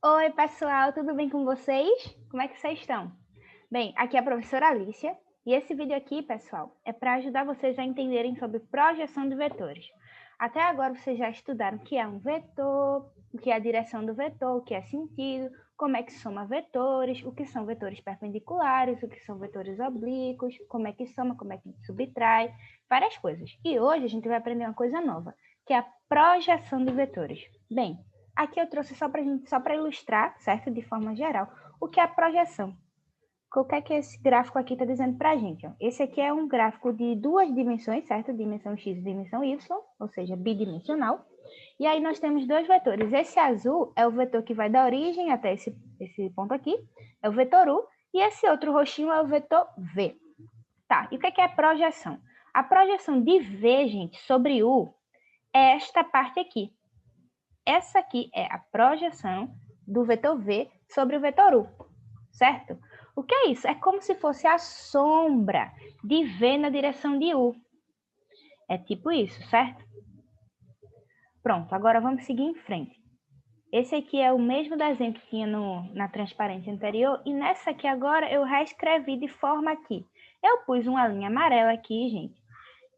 Oi, pessoal, tudo bem com vocês? Como é que vocês estão? Bem, aqui é a professora Alicia e esse vídeo aqui, pessoal, é para ajudar vocês a entenderem sobre projeção de vetores. Até agora vocês já estudaram o que é um vetor, o que é a direção do vetor, o que é sentido, como é que soma vetores, o que são vetores perpendiculares, o que são vetores oblíquos, como é que soma, como é que subtrai, várias coisas. E hoje a gente vai aprender uma coisa nova, que é a projeção de vetores. Bem, aqui eu trouxe só para ilustrar, certo? De forma geral, o que é a projeção. O que é que esse gráfico aqui está dizendo para a gente? Ó? Esse aqui é um gráfico de duas dimensões, certo? Dimensão x e dimensão y, ou seja, bidimensional. E aí nós temos dois vetores. Esse azul é o vetor que vai da origem até esse ponto aqui, é o vetor u, e esse outro roxinho é o vetor v. Tá, e o que é a projeção? A projeção de v, gente, sobre u, é esta parte aqui. Essa aqui é a projeção do vetor v sobre o vetor u, certo? O que é isso? É como se fosse a sombra de v na direção de u. É tipo isso, certo? Pronto, agora vamos seguir em frente. Esse aqui é o mesmo desenho que tinha na transparência anterior, e nessa aqui agora eu reescrevi de forma aqui. Eu pus uma linha amarela aqui, gente,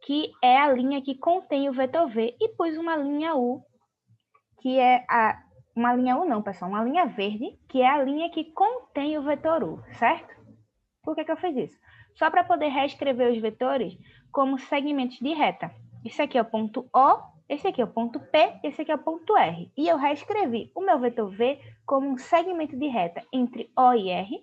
que é a linha que contém o vetor v, e pus uma linha u, que é uma linha U não, pessoal, uma linha verde, que é a linha que contém o vetor U, certo? Por que eu fiz isso? Só para poder reescrever os vetores como segmentos de reta. Isso aqui é o ponto O, esse aqui é o ponto P, esse aqui é o ponto R. E eu reescrevi o meu vetor V como um segmento de reta entre O e R.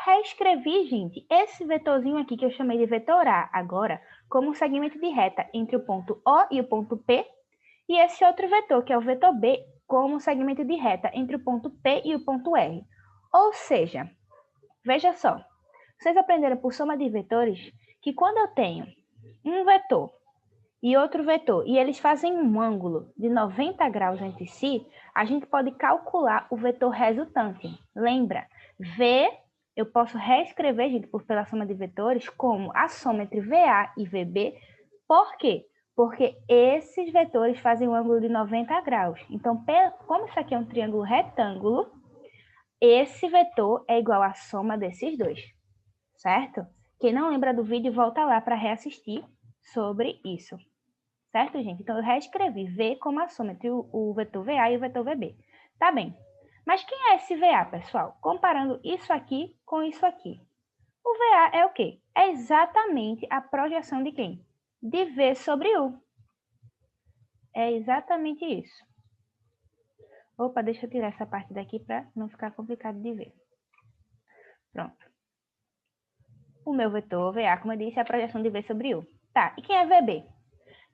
Reescrevi, gente, esse vetorzinho aqui que eu chamei de vetor A agora como um segmento de reta entre o ponto O e o ponto P. E esse outro vetor, que é o vetor B, como um segmento de reta entre o ponto P e o ponto R. Ou seja, veja só, vocês aprenderam por soma de vetores que quando eu tenho um vetor e outro vetor, e eles fazem um ângulo de 90 graus entre si, a gente pode calcular o vetor resultante. Lembra? V, eu posso reescrever, gente, pela soma de vetores, como a soma entre VA e VB. Por quê? Porque esses vetores fazem um ângulo de 90 graus. Então, como isso aqui é um triângulo retângulo, esse vetor é igual à soma desses dois, certo? Quem não lembra do vídeo, volta lá para reassistir sobre isso. Certo, gente? Então, eu reescrevi V como a soma entre o vetor VA e o vetor VB. Tá bem. Mas quem é esse VA, pessoal? Comparando isso aqui com isso aqui. O VA é o quê? É exatamente a projeção de quem? De V sobre U. É exatamente isso. Opa, deixa eu tirar essa parte daqui para não ficar complicado de ver. Pronto. O meu vetor VA, como eu disse, é a projeção de V sobre U. Tá, e quem é VB?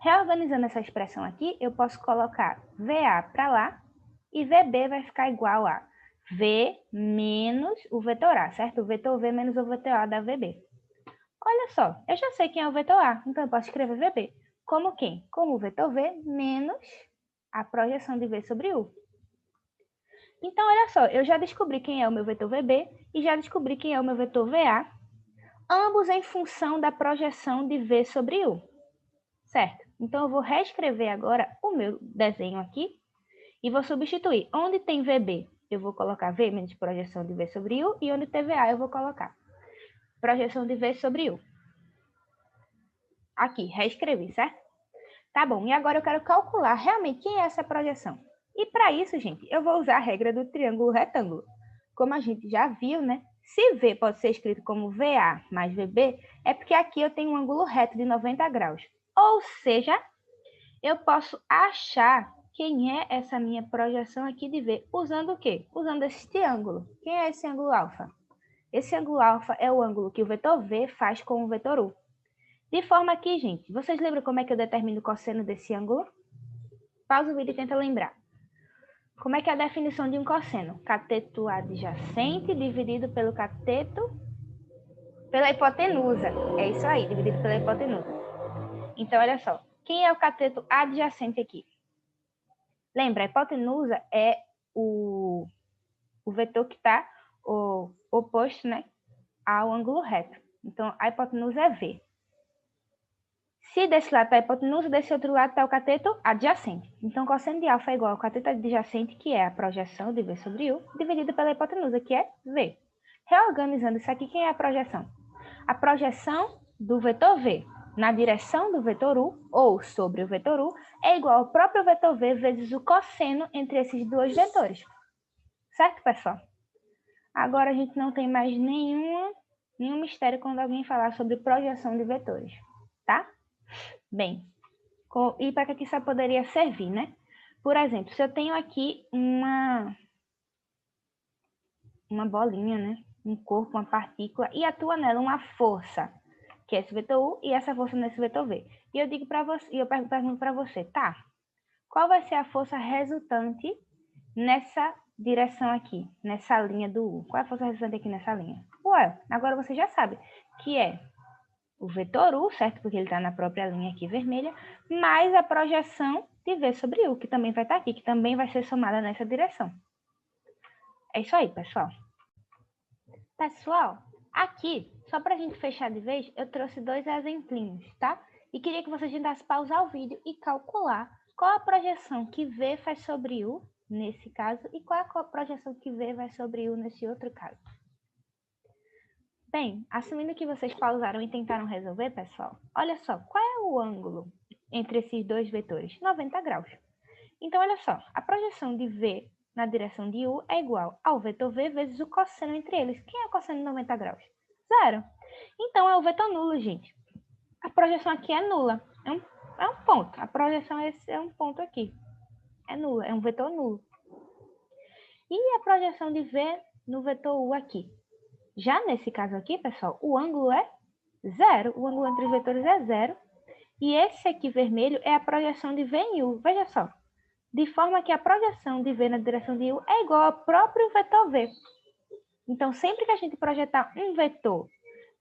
Reorganizando essa expressão aqui, eu posso colocar VA para lá e VB vai ficar igual a V menos o vetor A, certo? O vetor V menos o vetor A da VB. Olha só, eu já sei quem é o vetor A, então eu posso escrever VB. Como quem? Como o vetor V menos a projeção de V sobre U. Então, olha só, eu já descobri quem é o meu vetor VB e já descobri quem é o meu vetor VA, ambos em função da projeção de V sobre U. Certo? Então, eu vou reescrever agora o meu desenho aqui e vou substituir. Onde tem VB, eu vou colocar V menos projeção de V sobre U, e onde tem VA, eu vou colocar projeção de V sobre U. Aqui, reescrevi, certo? Tá bom, e agora eu quero calcular realmente quem é essa projeção. E para isso, gente, eu vou usar a regra do triângulo retângulo. Como a gente já viu, né? Se V pode ser escrito como VA mais VB, é porque aqui eu tenho um ângulo reto de 90 graus. Ou seja, eu posso achar quem é essa minha projeção aqui de V, usando o quê? Usando esse triângulo. Quem é esse ângulo alfa? Esse ângulo alfa é o ângulo que o vetor V faz com o vetor U. De forma que, gente, vocês lembram como é que eu determino o cosseno desse ângulo? Pausa o vídeo e tenta lembrar. Como é que é a definição de um cosseno? Cateto adjacente dividido pelo cateto pela hipotenusa. É isso aí, dividido pela hipotenusa. Então, olha só. Quem é o cateto adjacente aqui? Lembra, a hipotenusa é o vetor que está oposto, né, ao ângulo reto. Então, a hipotenusa é V. Se desse lado está a hipotenusa, desse outro lado está o cateto adjacente. Então, cosseno de alfa é igual ao cateto adjacente, que é a projeção de V sobre U, dividido pela hipotenusa, que é V. Reorganizando isso aqui, quem é a projeção? A projeção do vetor V na direção do vetor U, ou sobre o vetor U, é igual ao próprio vetor V vezes o cosseno entre esses dois vetores. Certo, pessoal? Agora a gente não tem mais nenhum mistério quando alguém falar sobre projeção de vetores, tá? Bem, e para que isso poderia servir, né? Por exemplo, se eu tenho aqui uma bolinha, né? Um corpo, uma partícula, e atua nela uma força, que é esse vetor U, e essa força nesse vetor V. E eu digo para você, e eu pergunto para você, tá? Qual vai ser a força resultante nessa direção aqui, nessa linha do U? Qual é a força resultante aqui nessa linha? Ué, agora você já sabe que é o vetor U, certo? Porque ele está na própria linha aqui vermelha, mais a projeção de V sobre U, que também vai estar aqui, que também vai ser somada nessa direção. É isso aí, pessoal. Pessoal, aqui, só para a gente fechar de vez, eu trouxe 2 exemplinhos, tá? E queria que vocês tentassem pausar o vídeo e calcular qual a projeção que V faz sobre U, nesse caso, e qual a projeção que V vai sobre U nesse outro caso. Bem, assumindo que vocês pausaram e tentaram resolver, pessoal, olha só, qual é o ângulo entre esses dois vetores? 90 graus. Então, olha só, a projeção de V na direção de U é igual ao vetor V vezes o cosseno entre eles. Quem é o cosseno de 90 graus? 0. Então, é o vetor nulo, gente. A projeção aqui é nula. É um ponto. A projeção é um ponto aqui. É nula, é um vetor nulo. E a projeção de V no vetor U aqui? Já nesse caso aqui, pessoal, o ângulo é 0. O ângulo entre os vetores é 0. E esse aqui vermelho é a projeção de V em U. Veja só. De forma que a projeção de V na direção de U é igual ao próprio vetor V. Então, sempre que a gente projetar um vetor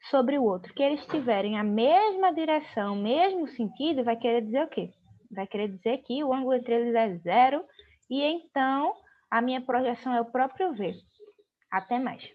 sobre o outro, que eles tiverem a mesma direção, mesmo sentido, vai querer dizer o quê? Vai querer dizer que o ângulo entre eles é 0, e então a minha projeção é o próprio V. Até mais.